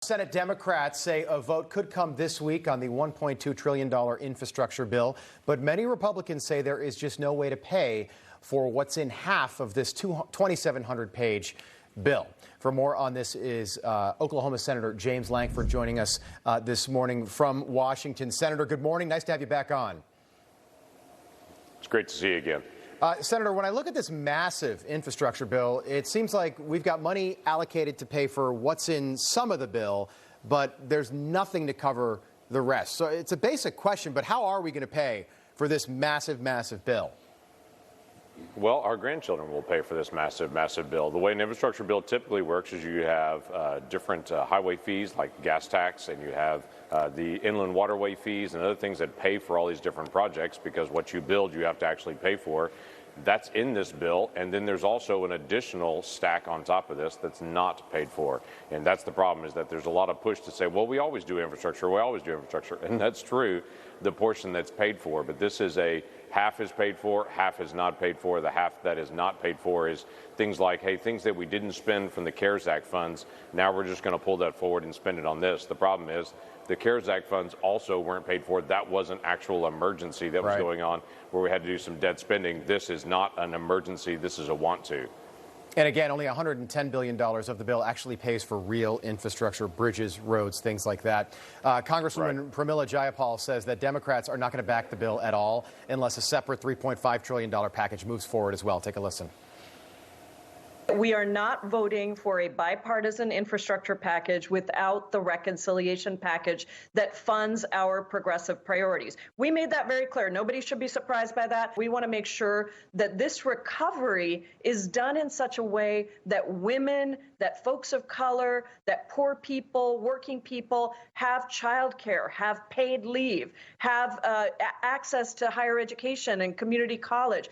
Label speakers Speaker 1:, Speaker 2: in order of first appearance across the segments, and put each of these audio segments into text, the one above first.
Speaker 1: Senate Democrats say a vote could come this week on the $1.2 trillion infrastructure bill, but many Republicans say there is just no way to pay for what's in half of this 2,700-page bill. For more on this is Oklahoma Senator James Lankford joining us this morning from Washington. Senator, good morning. Nice to have you back on.
Speaker 2: It's great to see you again.
Speaker 1: Senator, when I look at this massive infrastructure bill, it seems like we've got money allocated to pay for what's in some of the bill, but there's nothing to cover the rest. So it's a basic question, but how are we going to pay for this massive, massive bill?
Speaker 2: Well, our grandchildren will pay for this massive, massive bill. The way an infrastructure bill typically works is you have different highway fees like gas tax, and you have the inland waterway fees and other things that pay for all these different projects, because what you build you have to actually pay for. That's in this bill, and then there's also an additional stack on top of this that's not paid for. And that's the problem, is that there's a lot of push to say, well, we always do infrastructure, and that's true, the portion that's paid for. But this is a half is paid for, half is not paid for. The half that is not paid for is things like, hey, things that we didn't spend from the CARES Act funds, now we're just going to pull that forward and spend it on this. The problem is the CARES Act funds also weren't paid for. That was an actual emergency that was going on where we had to do some debt spending. This is not an emergency. This is a want to.
Speaker 1: And again, only $110 billion of the bill actually pays for real infrastructure, bridges, roads, things like that. Congresswoman Pramila Jayapal says that Democrats are not going to back the bill at all unless a separate $3.5 trillion package moves forward as well. Take a listen.
Speaker 3: We are not voting for a bipartisan infrastructure package without the reconciliation package that funds our progressive priorities. We made that very clear. Nobody should be surprised by that. We want to make sure that this recovery is done in such a way that women, that folks of color, that poor people, working people have childcare, have paid leave, have access to higher education and community college.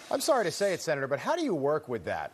Speaker 1: I'm sorry to say it, Senator, but how do you work with that?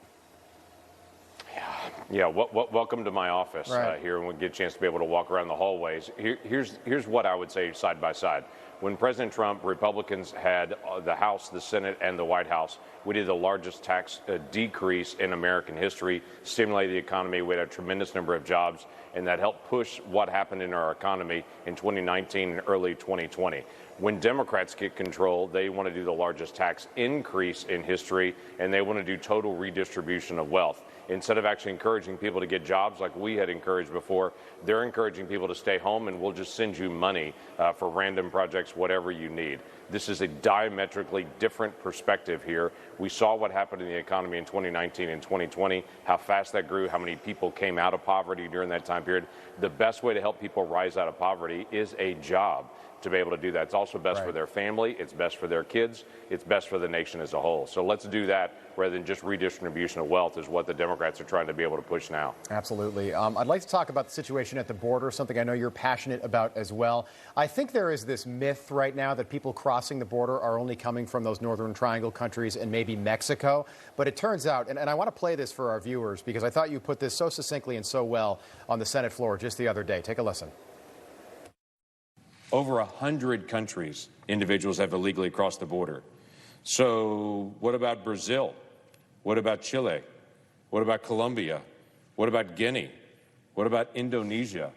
Speaker 2: Yeah. Welcome to my office here, and we'll get a chance to be able to walk around the hallways. Here's what I would say side by side. When President Trump, Republicans had the House, the Senate, and the White House, we did the largest tax decrease in American history, stimulated the economy. We had a tremendous number of jobs, and that helped push what happened in our economy in 2019 and early 2020. When Democrats get control, they want to do the largest tax increase in history, and they want to do total redistribution of wealth. Instead of actually encouraging people to get jobs like we had encouraged before, they're encouraging people to stay home, and we'll just send you money for random projects, whatever you need. This is a diametrically different perspective here. We saw what happened in the economy in 2019 and 2020, how fast that grew, how many people came out of poverty during that time period. The best way to help people rise out of poverty is a job. To be able to do that, it's also best for their family, it's best for their kids, it's best for the nation as a whole. So let's do that rather than just redistribution of wealth is what the Democrats are trying to be able to push now.
Speaker 1: Absolutely. I'd like to talk about the situation at the border, something I know you're passionate about as well. I think there is this myth right now that people crossing the border are only coming from those Northern Triangle countries and maybe Mexico. But it turns out, and I want to play this for our viewers because I thought you put this so succinctly and so well on the Senate floor just the other day. Take a listen.
Speaker 4: Over 100 countries, individuals have illegally crossed the border. So what about Brazil? What about Chile? What about Colombia? What about Guinea? What about Indonesia?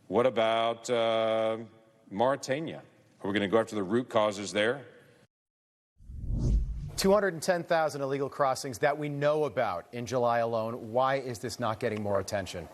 Speaker 4: What about Mauritania? Are we going to go after the root causes there?
Speaker 1: 210,000 illegal crossings that we know about in July alone. Why is this not getting more attention?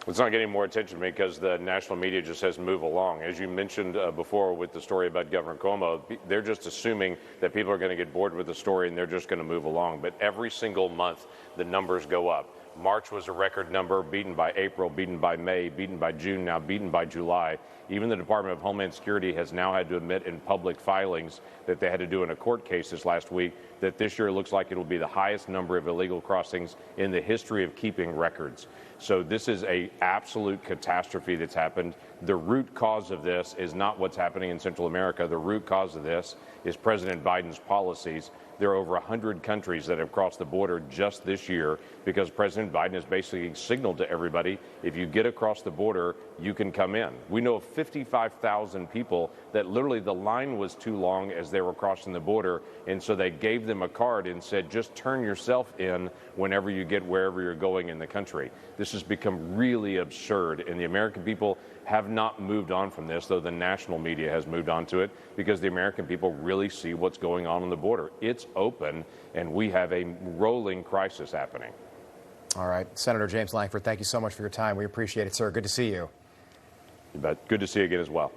Speaker 2: It's not getting more attention because the national media just says move along. As you mentioned before with the story about Governor Cuomo, they're just assuming that people are going to get bored with the story and they're just going to move along. But every single month, the numbers go up. March was a record number, beaten by April, beaten by May, beaten by June, now beaten by July. Even the Department of Homeland Security has now had to admit in public filings that they had to do in a court case this last week that this year looks like it will be the highest number of illegal crossings in the history of keeping records. So this is an absolute catastrophe that's happened. The root cause of this is not what's happening in Central America. The root cause of this is President Biden's policies There are over 100 countries that have crossed the border just this year because President Biden has basically signaled to everybody, if you get across the border, you can come in. We know of 55,000 people that literally the line was too long as they were crossing the border, and so they gave them a card and said, just turn yourself in whenever you get wherever you're going in the country. This has become really absurd, and the American people have not moved on from this, though the national media has moved on to it, because the American people really see what's going on the border. It's open, and we have a rolling crisis happening.
Speaker 1: All right. Senator James Lankford, thank you so much for your time. We appreciate it, sir. Good to see you.
Speaker 2: You bet. Good to see you again as well.